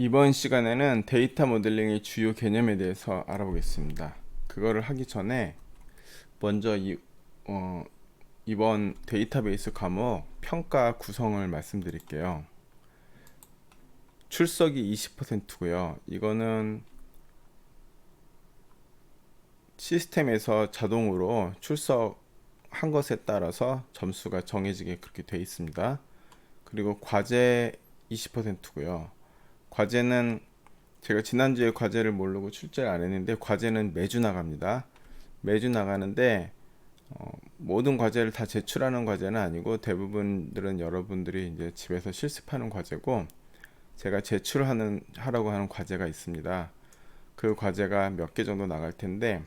이번 시간에는 데이터 모델링의 주요 개념에 대해서 알아보겠습니다. 그거를 하기 전에 먼저 이번 데이터베이스 과목 평가 구성을 말씀드릴게요. 출석이 20%고요. 이거는 시스템에서 자동으로 출석한 것에 따라서 점수가 정해지게 그렇게 되어 있습니다. 그리고 과제 20%고요. 과제는 제가 지난주에 과제를 모르고 출제를 안 했는데 과제는 매주 나갑니다. 매주 나가는데 모든 과제를 다 제출하는 과제는 아니고 대부분들은 여러분들이 이제 집에서 실습하는 과제고 제가 하라고 하는 과제가 있습니다. 그 과제가 몇 개 정도 나갈 텐데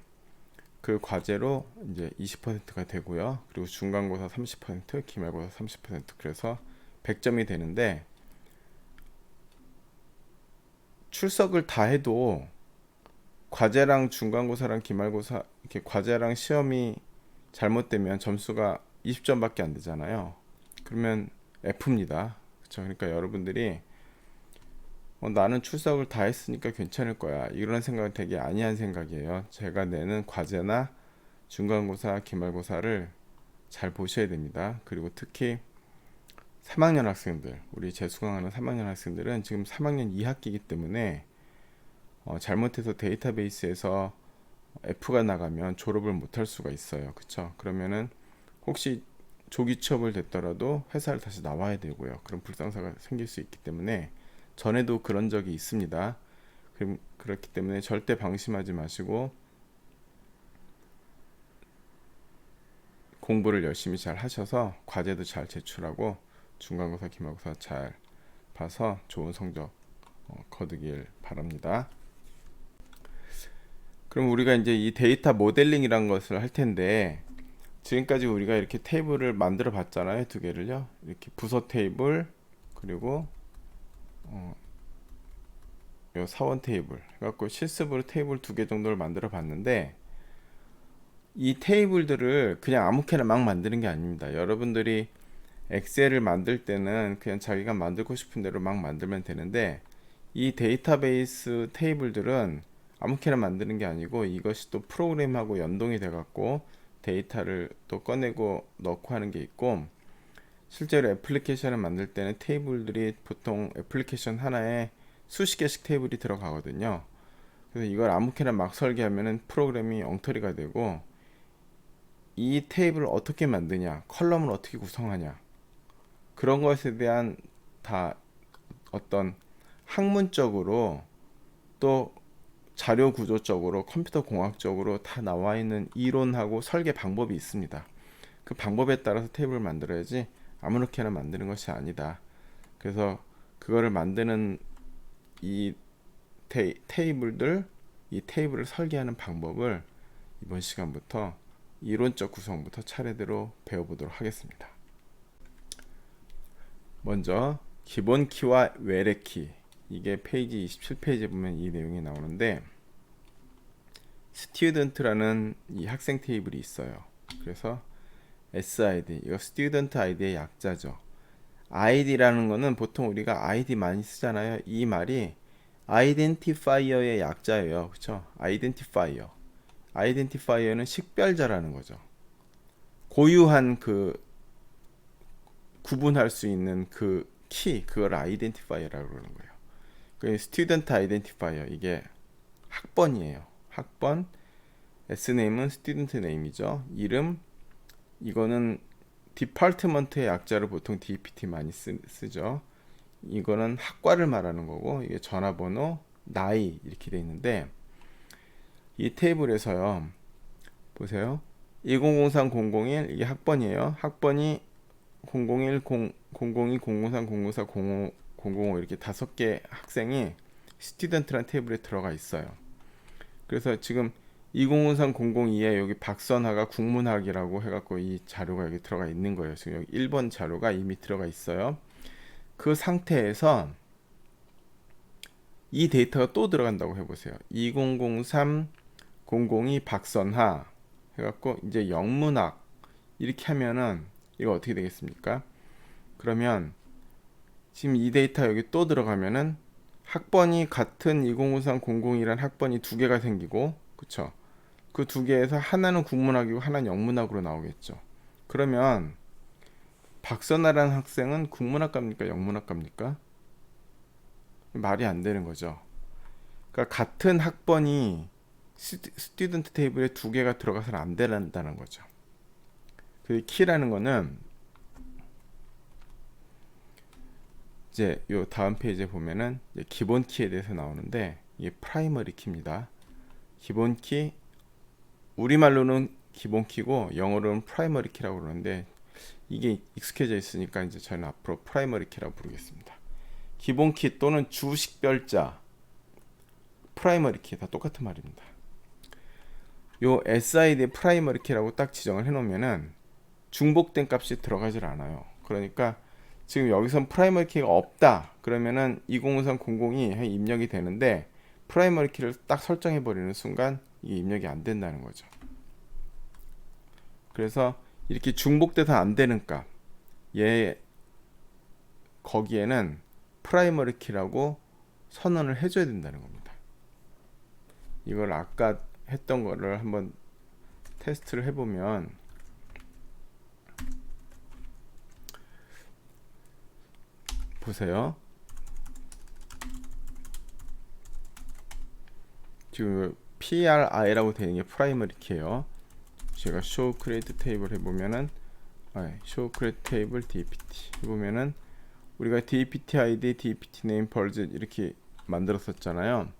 그 과제로 이제 20%가 되고요. 그리고 중간고사 30%, 기말고사 30% 그래서 100점이 되는데 출석을 다 해도 과제랑 중간고사랑 기말고사 이렇게 과제랑 시험이 잘못되면 점수가 20점밖에 안 되잖아요. 그러면 F입니다. 그렇죠? 그러니까 여러분들이 나는 출석을 다 했으니까 괜찮을 거야. 이런 생각은 되게 아니한 생각이에요. 제가 내는 과제나 중간고사, 기말고사를 잘 보셔야 됩니다. 그리고 특히 3학년 학생들, 우리 재수강하는 3학년 학생들은 지금 3학년 2학기이기 때문에 잘못해서 데이터베이스에서 F가 나가면 졸업을 못할 수가 있어요. 그쵸? 그러면은 혹시 조기 취업을 됐더라도 회사를 다시 나와야 되고요. 그런 불상사가 생길 수 있기 때문에 전에도 그런 적이 있습니다. 그렇기 때문에 절대 방심하지 마시고 공부를 열심히 잘 하셔서 과제도 잘 제출하고 중간고사, 기말고사 잘 봐서 좋은 성적 거두길 바랍니다. 그럼 우리가 이제 이 데이터 모델링이란 것을 할 텐데 지금까지 우리가 이렇게 테이블을 만들어 봤잖아요. 두 개를요. 이렇게 부서 테이블 그리고 요 사원 테이블 해갖고 실습으로 테이블 두 개 정도를 만들어 봤는데 이 테이블들을 그냥 아무렇게나 막 만드는 게 아닙니다. 여러분들이 엑셀을 만들 때는 그냥 자기가 만들고 싶은 대로 막 만들면 되는데 이 데이터베이스 테이블들은 아무렇게나 만드는 게 아니고 이것이 또 프로그램하고 연동이 돼 갖고 데이터를 또 꺼내고 넣고 하는 게 있고 실제로 애플리케이션을 만들 때는 테이블들이 보통 애플리케이션 하나에 수십 개씩 테이블이 들어가거든요. 그래서 이걸 아무렇게나 막 설계하면은 프로그램이 엉터리가 되고 이 테이블을 어떻게 만드냐, 컬럼을 어떻게 구성하냐 그런 것에 대한 다 어떤 학문적으로 또 자료 구조적으로 컴퓨터 공학적으로 다 나와 있는 이론하고 설계 방법이 있습니다. 그 방법에 따라서 테이블을 만들어야지 아무렇게나 만드는 것이 아니다. 그래서 그거를 만드는 이 테이블을 설계하는 방법을 이번 시간부터 이론적 구성부터 차례대로 배워보도록 하겠습니다. 먼저 기본 키와 외래 키, 이게 페이지 27페이지에 보면 이 내용이 나오는데 student라는 이 학생 테이블이 있어요. 그래서 SID, 이거 student ID의 약자죠. ID라는 거는 보통 우리가 ID 많이 쓰잖아요. 이 말이 identifier의 약자예요. 그렇죠? identifier는 식별자라는 거죠. 고유한 그 구분할 수 있는 그 키, 그걸 identifier라고 그러는 거예요. 그 student identifier, 이게 학번이에요. 학번, Sname은 student name이죠. 이름, 이거는 디파트먼트의 약자로 보통 DPT 많이 쓰죠. 이거는 학과를 말하는 거고 이게 전화번호, 나이 이렇게 돼 있는데 이 테이블에서요. 보세요. 2003-001 이게 학번이에요. 학번이 001, 002, 003, 004, 005, 005 이렇게 5개 학생이 스튜던트란 테이블에 들어가 있어요. 그래서 지금 2053-002에 여기 박선하가 국문학이라고 해갖고 이 자료가 여기 들어가 있는 거예요. 지금 여기 1번 자료가 이미 들어가 있어요. 그 상태에서 이 데이터가 또 들어간다고 해보세요. 2003-002 박선하 해갖고 이제 영문학 이렇게 하면은 이거 어떻게 되겠습니까? 그러면 지금 이 데이터 여기 또 들어가면은 학번이 같은 205300이란 학번이 두 개가 생기고, 그쵸? 그 두 개에서 하나는 국문학이고 하나는 영문학으로 나오겠죠. 그러면 박선아라는 학생은 국문학과입니까? 영문학과입니까? 말이 안 되는 거죠. 그러니까 같은 학번이 스튜던트 테이블에 두 개가 들어가서는 안 된다는 거죠. 그 키라는 거는 이제 요 다음 페이지에 보면은 기본 키에 대해서 나오는데, 이게 프라이머리 키입니다. 기본 키, 우리말로는 기본 키고 영어로는 프라이머리 키라고 그러는데, 이게 익숙해져 있으니까 이제 저는 앞으로 프라이머리 키라고 부르겠습니다. 기본 키 또는 주식별자, 프라이머리 키 다 똑같은 말입니다. 요 SID 프라이머리 키라고 딱 지정을 해놓으면은 중복된 값이 들어가질 않아요. 그러니까 지금 여기선 프라이머리 키가 없다 그러면은 205300이 입력이 되는데, 프라이머리 키를 딱 설정해 버리는 순간 이게 입력이 안 된다는 거죠. 그래서 이렇게 중복돼서 안 되는 값, 거기에는 프라이머리 키라고 선언을 해줘야 된다는 겁니다. 이걸 아까 했던 거를 한번 테스트를 해보면, 보세요. 지금 PRI라고 되어 있는 게 프라이머리 키예요. 제가 show create table 해보면은, show create table DPT 해보면은 우리가 DPT ID, DPT name, budget 이렇게 만들었었잖아요.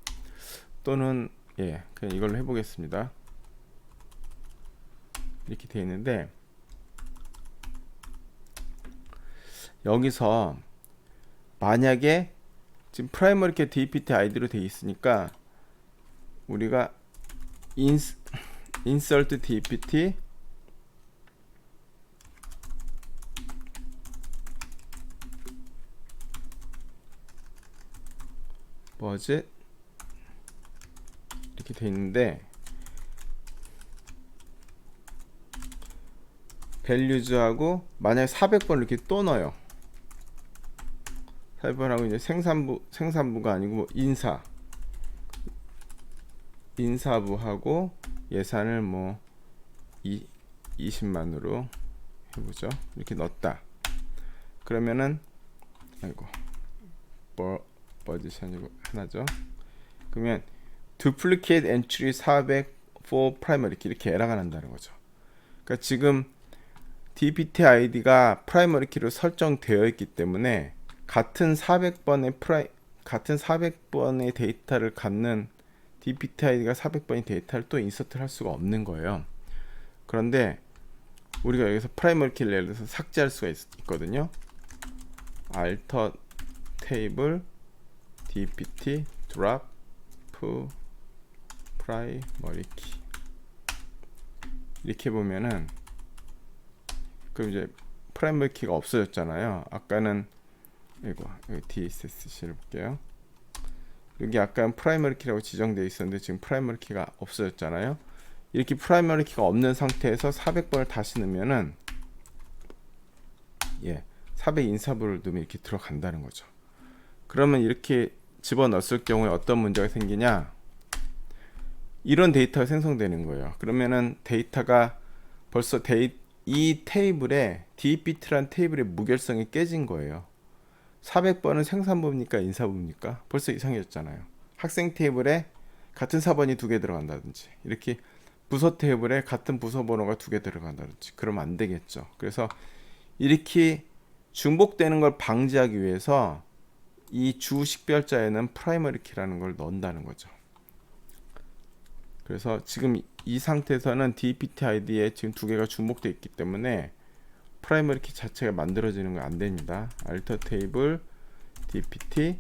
또는 그냥 이걸로 해보겠습니다. 이렇게 되어 있는데, 여기서 만약에 지금 프라이머리 키 DPT ID로 되어 있으니까 우리가 insert DPT budget 이렇게 되어 있는데, values하고 만약에 400번 이렇게 또 넣어요. 400번하고 이제 생산부가 아니고 뭐 인사부하고 예산을 뭐 20만으로 해보죠. 이렇게 넣었다. 그러면은 버짓이 아니고 하나죠. 그러면 duplicate entry 400 for primary key 이렇게 에러가 난다는 거죠. 그러니까 지금 DPT ID가 프라이머리 키로 설정되어 있기 때문에 같은 400번의 데이터를 갖는 DPT ID가 400번의 데이터를 또 인서트를 할 수가 없는 거예요. 그런데 우리가 여기서 프라이머리 키를 예를 들어서 삭제할 수가 있거든요. alter table DPT drop 프라이머리 키 이렇게 보면은, 그럼 이제 프라이머리 키가 없어졌잖아요. 아까는 여기 DSSC를 볼게요. 여기 아까 프라이머리 키라고 지정되어 있었는데 지금 프라이머리 키가 없어졌잖아요. 이렇게 프라이머리 키가 없는 상태에서 400번을 다시 넣으면은 400 인사부를 넣으면 이렇게 들어간다는 거죠. 그러면 이렇게 집어넣었을 경우에 어떤 문제가 생기냐, 이런 데이터가 생성되는 거예요. 그러면은 데이터가 벌써 이 테이블에 DPT라는 테이블의 무결성이 깨진 거예요. 400번은 생산부입니까 인사부입니까? 벌써 이상해졌잖아요. 학생 테이블에 같은 사번이 두 개 들어간다든지, 이렇게 부서 테이블에 같은 부서 번호가 두 개 들어간다든지, 그러면 안 되겠죠. 그래서 이렇게 중복되는 걸 방지하기 위해서 이 주식별자에는 프라이머리 키라는 걸 넣는다는 거죠. 그래서 지금 이 상태에서는 DPT ID에 지금 두 개가 중복되어 있기 때문에 프라이머리 키 자체가 만들어지는 건 안 됩니다. alter table DPT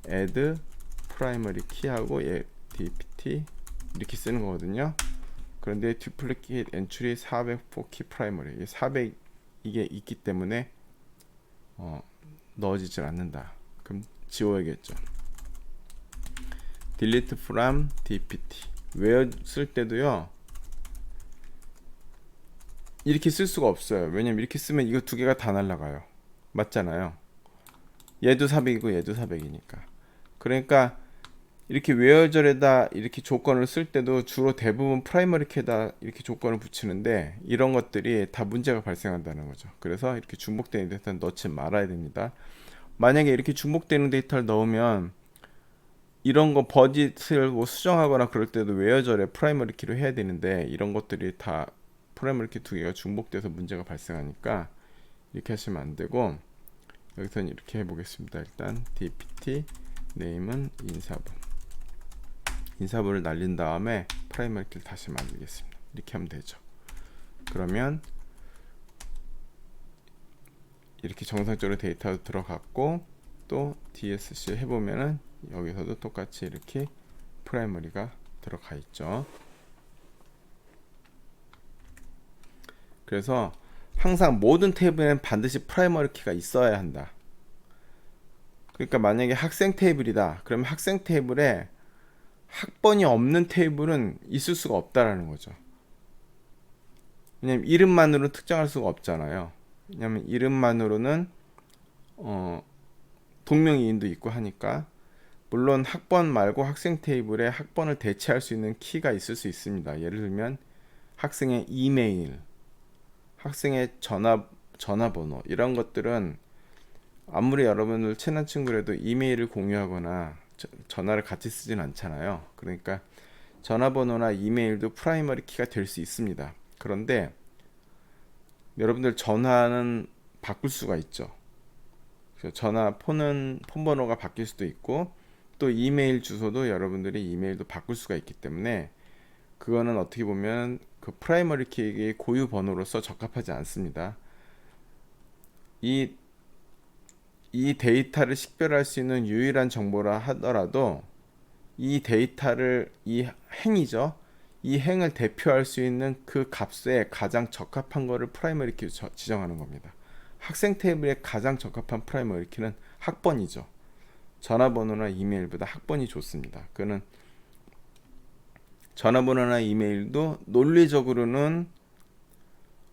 add 프라이머리 키하고 DPT 이렇게 쓰는 거거든요. 그런데 duplicate entry 400 for key primary 400 이게 있기 때문에 넣어지질 않는다. 그럼 지워야겠죠. delete from DPT where 쓸 때도요 이렇게 쓸 수가 없어요. 왜냐면 이렇게 쓰면 이거 두 개가 다 날라가요. 맞잖아요. 얘도 400이고 얘도 400이니까. 그러니까 이렇게 웨어절에다 이렇게 조건을 쓸 때도 주로 대부분 프라이머리 키에다 이렇게 조건을 붙이는데 이런 것들이 다 문제가 발생한다는 거죠. 그래서 이렇게 중복되는 데이터는 넣지 말아야 됩니다. 만약에 이렇게 중복되는 데이터를 넣으면 이런 거 버짓을 뭐 수정하거나 그럴 때도 웨어절에 프라이머리 키로 해야 되는데 이런 것들이 다 프라이머리 키 두 개가 중복돼서 문제가 발생하니까 이렇게 하시면 안 되고, 여기서는 이렇게 해보겠습니다. 일단 dpt 네임은 인사분을 날린 다음에 프라이머리 키를 다시 만들겠습니다. 이렇게 하면 되죠. 그러면 이렇게 정상적으로 데이터도 들어갔고, 또 dsc 해보면은 여기서도 똑같이 이렇게 프라이머리가 들어가 있죠. 그래서 항상 모든 테이블에는 반드시 프라이머리 키가 있어야 한다. 그러니까 만약에 학생 테이블이다, 그러면 학생 테이블에 학번이 없는 테이블은 있을 수가 없다라는 거죠. 왜냐면 이름만으로 특정할 수가 없잖아요. 왜냐면 이름만으로는 동명이인도 있고 하니까. 물론 학번 말고 학생 테이블에 학번을 대체할 수 있는 키가 있을 수 있습니다. 예를 들면 학생의 이메일, 학생의 전화번호, 이런 것들은 아무리 여러분들 친한 친구라도 이메일을 공유하거나 전화를 같이 쓰진 않잖아요. 그러니까 전화번호나 이메일도 프라이머리 키가 될 수 있습니다. 그런데 여러분들 전화는 바꿀 수가 있죠. 폰 번호가 바뀔 수도 있고, 또 이메일 주소도 여러분들이 이메일도 바꿀 수가 있기 때문에 그거는 어떻게 보면 그 프라이머리 키의 고유 번호로서 적합하지 않습니다. 이 데이터를 식별할 수 있는 유일한 정보라 하더라도 이 데이터를, 이 행이죠, 이 행을 대표할 수 있는 그 값에 가장 적합한 거를 프라이머리 키로 지정하는 겁니다. 학생 테이블에 가장 적합한 프라이머리 키는 학번이죠. 전화번호나 이메일보다 학번이 좋습니다. 그는 전화번호나 이메일도 논리적으로는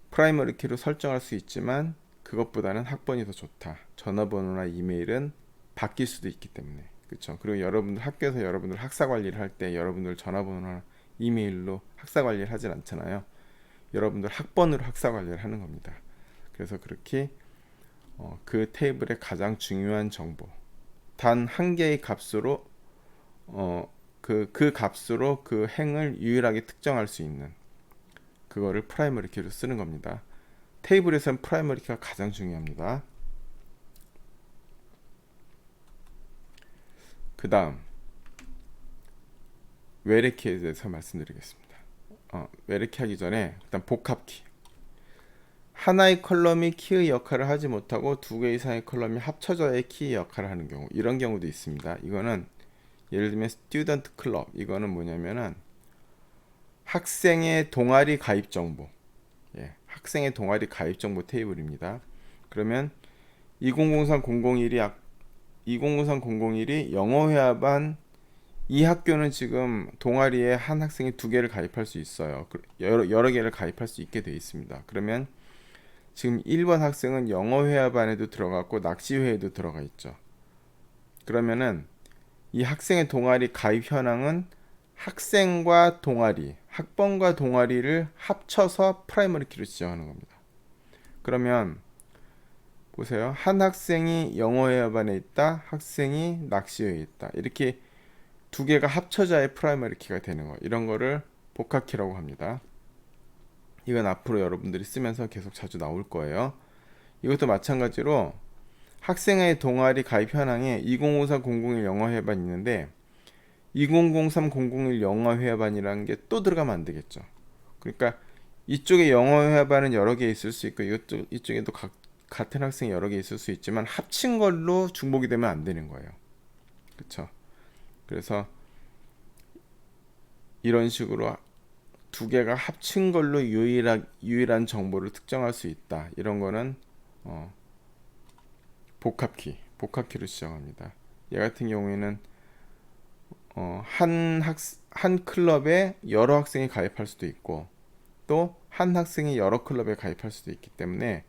프라이머리 키로 설정할 수 있지만 그것보다는 학번이 더 좋다. 전화번호나 이메일은 바뀔 수도 있기 때문에. 그렇죠. 그리고 여러분들 학교에서 여러분들 학사 관리를 할 때 여러분들 전화번호나 이메일로 학사 관리를 하진 않잖아요. 여러분들 학번으로 학사 관리를 하는 겁니다. 그래서 그렇게 그 테이블의 가장 중요한 정보, 단 한 개의 값으로 그 값으로 그 행을 유일하게 특정할 수 있는 그거를 프라이머리 키로 쓰는 겁니다. 테이블에서는 프라이머리 키가 가장 중요합니다. 그 다음 외래키에 대해서 말씀드리겠습니다. 외래키 하기 전에 일단 복합키, 하나의 컬럼이 키의 역할을 하지 못하고 두 개 이상의 컬럼이 합쳐져야 키의 역할을 하는 경우, 이런 경우도 있습니다. 이거는 예를 들면 스튜던트 클럽, 이거는 뭐냐면은 학생의 동아리 가입 정보, 학생의 동아리 가입 정보 테이블입니다. 그러면 2003-001이 영어 회화반, 이 학교는 지금 동아리에 한 학생이 두 개를 가입할 수 있어요. 여러 개를 가입할 수 있게 되어 있습니다. 그러면 지금 1번 학생은 영어 회화반에도 들어갔고 낚시회에도 들어가 있죠. 그러면은 이 학생의 동아리 가입 현황은 학생과 동아리, 학번과 동아리를 합쳐서 프라이머리 키로 지정하는 겁니다. 그러면 보세요. 한 학생이 영어 회화반에 있다, 학생이 낚시회에 있다. 이렇게 두 개가 합쳐져야 프라이머리 키가 되는 거. 이런 거를 복합키라고 합니다. 이건 앞으로 여러분들이 쓰면서 계속 자주 나올 거예요. 이것도 마찬가지로 학생의 동아리 가입 현황에 2053-001 영어 회화반이 있는데 2003-001 영어 회화반이라는 게 또 들어가면 안 되겠죠. 그러니까 이쪽에 영어 회화반은 여러 개 있을 수 있고 이쪽에도 같은 학생이 여러 개 있을 수 있지만 합친 걸로 중복이 되면 안 되는 거예요. 그렇죠? 그래서 이런 식으로 두 개가 합친 걸로 유일한 정보를 특정할 수 있다. 이런 거는 복합키로 지정합니다. 얘 같은 경우에는 한 클럽에 여러 학생이 가입할 수도 있고 또 한 학생이 여러 클럽에 가입할 수도 있기 때문에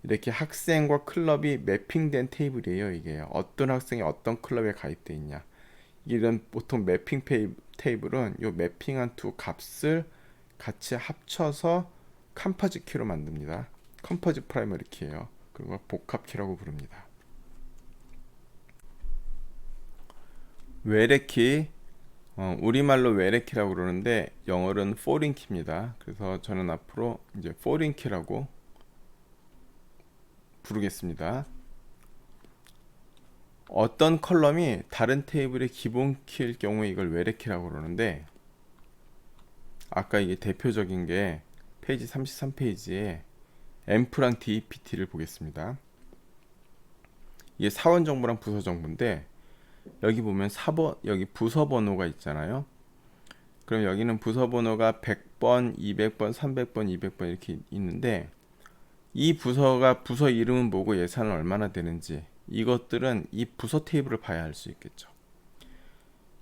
이렇게 학생과 클럽이 매핑된 테이블이에요. 이게 어떤 학생이 어떤 클럽에 가입되어 있냐. 이런 보통 매핑 테이블은 요 매핑한 두 값을 같이 합쳐서 컴포짓 키로 만듭니다. 컴포짓 프라이머리 키예요. 그걸 복합 키라고 부릅니다. 외래키, 우리말로 외래키라고 그러는데 영어로는 foreign 키입니다. 그래서 저는 앞으로 이제 foreign 키라고 부르겠습니다. 어떤 컬럼이 다른 테이블의 기본 키일 경우에 이걸 외래키라고 그러는데, 아까 이게 대표적인 게 페이지 33페이지에 앰프랑 DPT를 보겠습니다. 이게 사원 정보랑 부서 정보인데, 여기 보면 여기 부서 번호가 있잖아요. 그럼 여기는 부서 번호가 100번, 200번, 300번, 200번 이렇게 있는데, 이 부서가 부서 이름은 뭐고 예산은 얼마나 되는지, 이것들은 이 부서 테이블을 봐야 할 수 있겠죠.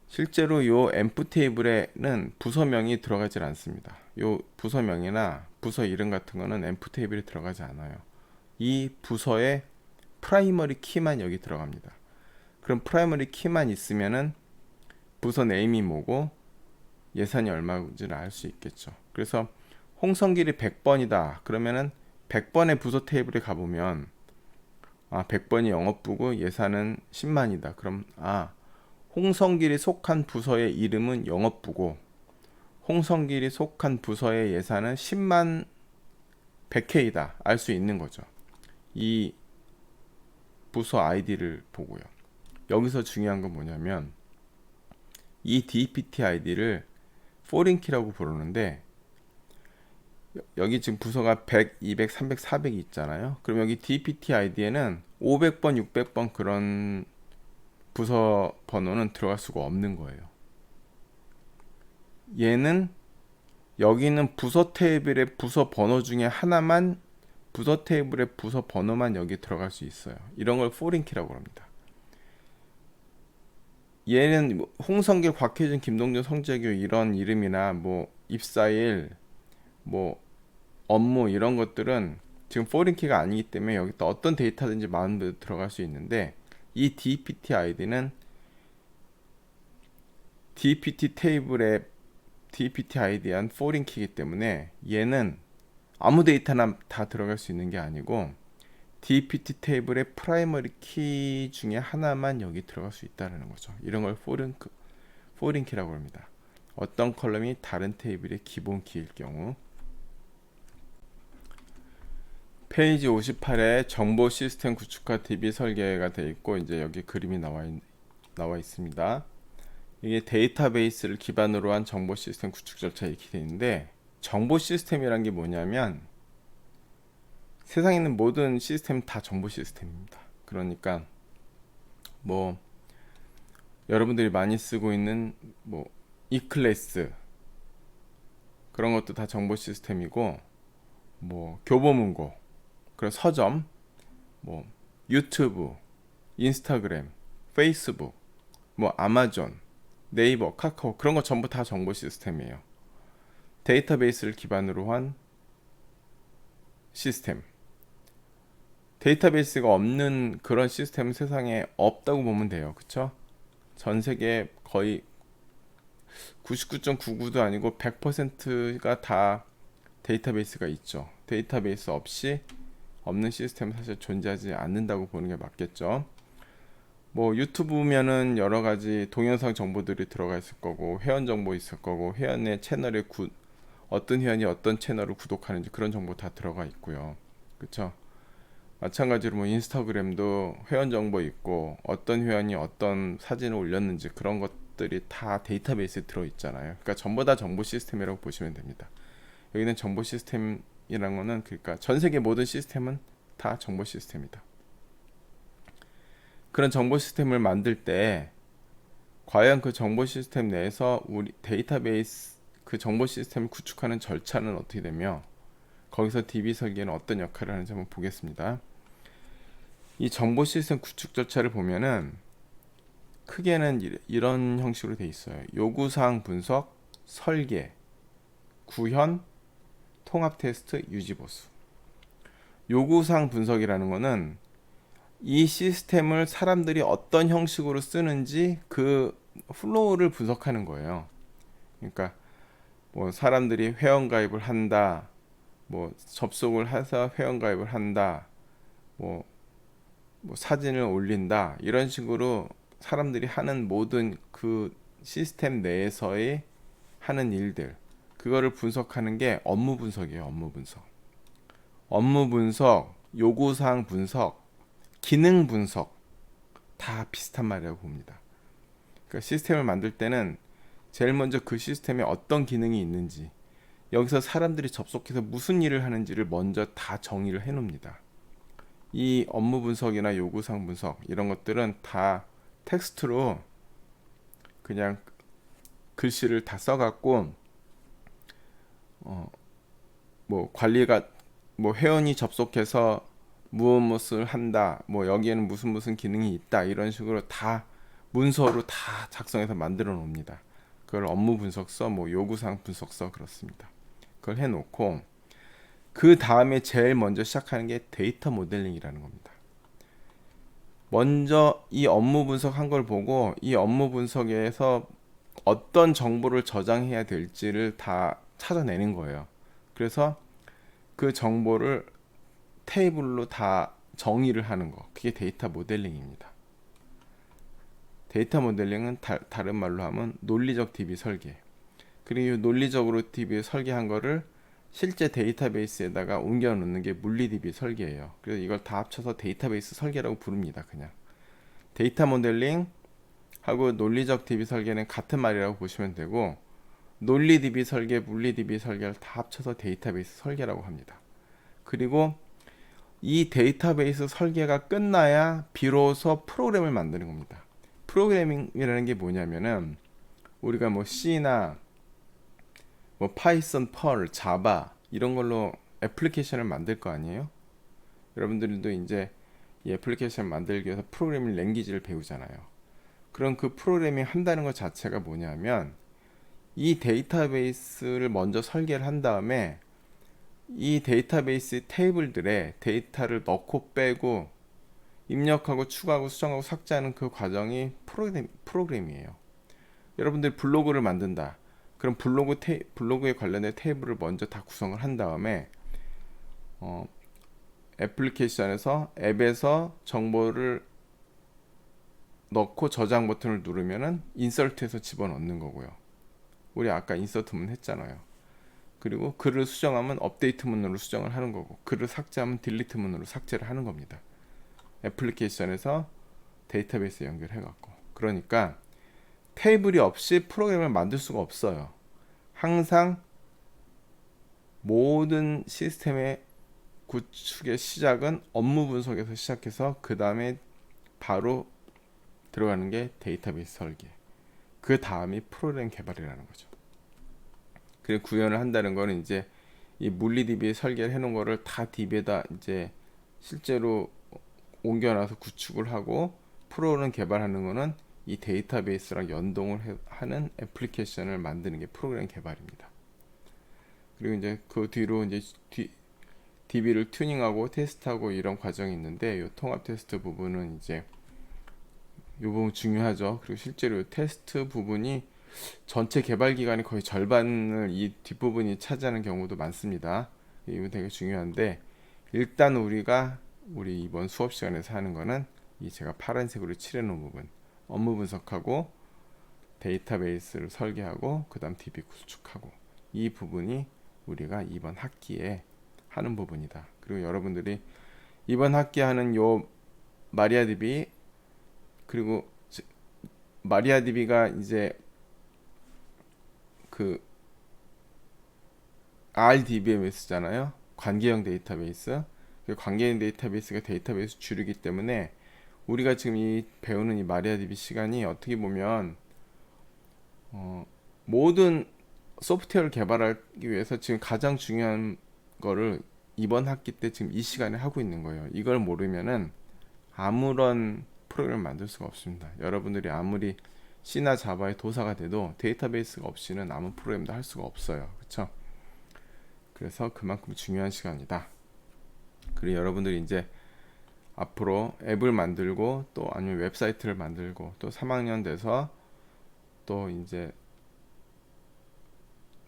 실제로 요 앰프 테이블에는 부서명이 들어가질 않습니다. 요 부서명이나 부서 이름 같은 거는 앰프 테이블에 들어가지 않아요. 이 부서의 프라이머리 키만 여기 들어갑니다. 그럼 프라이머리 키만 있으면은 부서 네임이 뭐고 예산이 얼마인지를 알 수 있겠죠. 그래서 홍성길이 100번이다. 그러면은 100번의 부서 테이블에 가보면 100번이 영업부고 예산은 10만이다. 그럼 홍성길이 속한 부서의 이름은 영업부고 홍성길이 속한 부서의 예산은 10만 100K다. 알 수 있는 거죠. 이 부서 아이디를 보고요. 여기서 중요한 건 뭐냐면 이 DPT 아이디를 foreign key라고 부르는데, 여기 지금 부서가 100, 200, 300, 400이 있잖아요. 그럼 여기 DPT 아이디에는 500번, 600번 그런 부서 번호는 들어갈 수가 없는 거예요. 얘는 여기 있는 부서 테이블의 부서 번호 중에 하나만, 부서 테이블의 부서 번호만 여기 들어갈 수 있어요. 이런 걸 foreign key라고 합니다. 얘는 홍성길, 곽혜준, 김동준, 성재규 이런 이름이나 입사일, 업무 이런 것들은 지금 foreign key가 아니기 때문에 여기 또 어떤 데이터든지 마음대로 들어갈 수 있는데, 이 DPT 아이디는 DPT 테이블의 DPT 아이디에 한 foreign key이기 때문에 얘는 아무 데이터나 다 들어갈 수 있는 게 아니고 DPT 테이블의 프라이머리 키 중에 하나만 여기 들어갈 수 있다는 거죠. 이런 걸 foreign key라고 합니다. 어떤 컬럼이 다른 테이블의 기본 키일 경우. 페이지 58에 정보 시스템 구축화 DB 설계가 되어 있고, 이제 여기 그림이 나와 있습니다. 이게 데이터베이스를 기반으로 한 정보 시스템 구축 절차 이렇게 되어 있는데, 정보 시스템이란 게 뭐냐면 세상에 있는 모든 시스템 다 정보 시스템입니다. 그러니까 여러분들이 많이 쓰고 있는 이클래스 그런 것도 다 정보 시스템이고, 교보문고, 그리고 서점, 유튜브, 인스타그램, 페이스북, 아마존, 네이버, 카카오 그런 거 전부 다 정보 시스템이에요. 데이터베이스를 기반으로 한 시스템. 데이터베이스가 없는 그런 시스템은 세상에 없다고 보면 돼요. 그쵸? 전 세계 거의 99.99도 아니고 100%가 다 데이터베이스가 있죠. 데이터베이스 없이 없는 시스템은 사실 존재하지 않는다고 보는 게 맞겠죠. 유튜브면은 여러 가지 동영상 정보들이 들어가 있을 거고, 회원 정보 있을 거고, 회원의 채널에 어떤 회원이 어떤 채널을 구독하는지 그런 정보 다 들어가 있고요. 그쵸? 마찬가지로 인스타그램도 회원 정보 있고, 어떤 회원이 어떤 사진을 올렸는지 그런 것들이 다 데이터베이스에 들어 있잖아요. 그러니까 전부 다 정보 시스템이라고 보시면 됩니다. 여기는 정보 시스템이라는 거는, 그러니까 전 세계 모든 시스템은 다 정보 시스템이다. 그런 정보 시스템을 만들 때 과연 그 정보 시스템 내에서 우리 데이터베이스 그 정보 시스템을 구축하는 절차는 어떻게 되며, 거기서 DB 설계는 어떤 역할을 하는지 한번 보겠습니다. 이 정보 시스템 구축 절차를 보면은 크게는 이런 형식으로 돼 있어요. 요구사항 분석, 설계, 구현, 통합 테스트, 유지 보수. 요구사항 분석이라는 거는 이 시스템을 사람들이 어떤 형식으로 쓰는지 그 플로우를 분석하는 거예요. 그러니까 뭐 사람들이 회원가입을 한다, 뭐 접속을 해서 회원가입을 한다, 뭐, 뭐 사진을 올린다, 이런 식으로 사람들이 하는 모든 그 시스템 내에서의 하는 일들, 그거를 분석하는 게 업무 분석이에요. 업무 분석. 업무 분석, 요구사항 분석, 기능 분석, 다 비슷한 말이라고 봅니다. 그러니까 시스템을 만들 때는 제일 먼저 그 시스템에 어떤 기능이 있는지, 여기서 사람들이 접속해서 무슨 일을 하는지를 먼저 다 정의를 해 놓습니다. 이 업무 분석이나 요구사항 분석, 이런 것들은 다 텍스트로 그냥 글씨를 다 써갖고 뭐 관리가 뭐 회원이 접속해서 무엇을 한다, 뭐 여기에는 무슨 기능이 있다, 이런 식으로 다 문서로 다 작성해서 만들어 놓습니다. 그걸 업무 분석서, 뭐 요구사항 분석서, 그렇습니다. 그걸 해놓고 그 다음에 제일 먼저 시작하는 게 데이터 모델링이라는 겁니다. 먼저 이 업무 분석한 걸 보고 이 업무 분석에서 어떤 정보를 저장해야 될지를 다 찾아내는 거예요. 그래서 그 정보를 테이블로 다 정의를 하는 거, 그게 데이터 모델링입니다. 데이터 모델링은 다른 말로 하면 논리적 DB 설계. 그리고 논리적으로 DB 설계한 거를 실제 데이터베이스에다가 옮겨 놓는 게 물리 DB 설계예요. 그래서 이걸 다 합쳐서 데이터베이스 설계라고 부릅니다. 그냥 데이터 모델링 하고 논리적 DB 설계는 같은 말이라고 보시면 되고, 논리 DB 설계, 물리 DB 설계를 다 합쳐서 데이터베이스 설계라고 합니다. 그리고 이 데이터베이스 설계가 끝나야 비로소 프로그램을 만드는 겁니다. 프로그래밍이라는 게 뭐냐면은 우리가 뭐 C나 뭐 파이썬, 펄, 자바 이런 걸로 애플리케이션을 만들 거 아니에요? 여러분들도 이제 이 애플리케이션 만들기 위해서 프로그래밍 랭귀지를 배우잖아요. 그럼 그 프로그래밍 한다는 것 자체가 뭐냐면 이 데이터베이스를 먼저 설계를 한 다음에 이 데이터베이스 테이블들에 데이터를 넣고 빼고 입력하고 추가하고 수정하고 삭제하는 그 과정이 프로그램이에요. 여러분들 블로그를 만든다. 그럼 블로그에 관련된 테이블을 먼저 다 구성을 한 다음에 애플리케이션에서 앱에서 정보를 넣고 저장 버튼을 누르면은 인서트해서 집어넣는 거고요. 우리 아까 인서트문 했잖아요. 그리고 글을 수정하면 업데이트 문으로 수정을 하는 거고, 글을 삭제하면 딜리트 문으로 삭제를 하는 겁니다. 애플리케이션에서 데이터베이스 연결해 갖고. 그러니까 테이블이 없이 프로그램을 만들 수가 없어요. 항상 모든 시스템의 구축의 시작은 업무 분석에서 시작해서 그 다음에 바로 들어가는 게 데이터베이스 설계, 그 다음이 프로그램 개발이라는 거죠. 그리고 구현을 한다는 거는 이제 이 물리 DB 설계를 해놓은 거를 다 DB에다 이제 실제로 옮겨놔서 구축을 하고, 프로그램 개발하는 거는 이 데이터베이스랑 연동을 하는 애플리케이션을 만드는 게 프로그램 개발입니다. 그리고 이제 그 뒤로 이제 DB를 튜닝하고 테스트하고 이런 과정이 있는데, 이 통합 테스트 부분은 이제 이 부분 중요하죠. 그리고 실제로 이 테스트 부분이 전체 개발 기간의 거의 절반을 이 뒷부분이 차지하는 경우도 많습니다. 이거 되게 중요한데, 일단 우리 이번 수업 시간에서 하는 거는 이 제가 파란색으로 칠해 놓은 부분, 업무 분석하고 데이터베이스를 설계하고 그 다음 DB 구축하고, 이 부분이 우리가 이번 학기에 하는 부분이다. 그리고 여러분들이 이번 학기에 하는 요 마리아DB, 그리고 마리아DB가 이제 그 RDBMS잖아요. 관계형 데이터베이스. 그 관계형 데이터베이스가 데이터베이스 주류이기 때문에 우리가 지금 이 배우는 이 마리아DB 시간이 어떻게 보면 모든 소프트웨어를 개발하기 위해서 지금 가장 중요한 거를 이번 학기 때 지금 이 시간에 하고 있는 거예요. 이걸 모르면은 아무런 프로그램을 만들 수가 없습니다. 여러분들이 아무리 C나 자바의 도사가 돼도 데이터베이스가 없이는 아무 프로그램도 할 수가 없어요. 그렇죠? 그래서 그만큼 중요한 시간이다. 그리고 여러분들이 이제 앞으로 앱을 만들고 또 아니면 웹사이트를 만들고 또 3학년 돼서 또 이제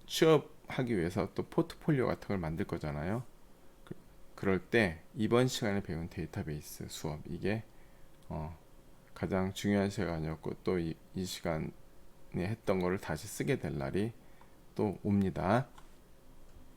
취업하기 위해서 또 포트폴리오 같은 걸 만들 거잖아요. 그럴 때 이번 시간에 배운 데이터베이스 수업 이게 가장 중요한 시간이었고 또 이 시간에 했던 거를 다시 쓰게 될 날이 또 옵니다.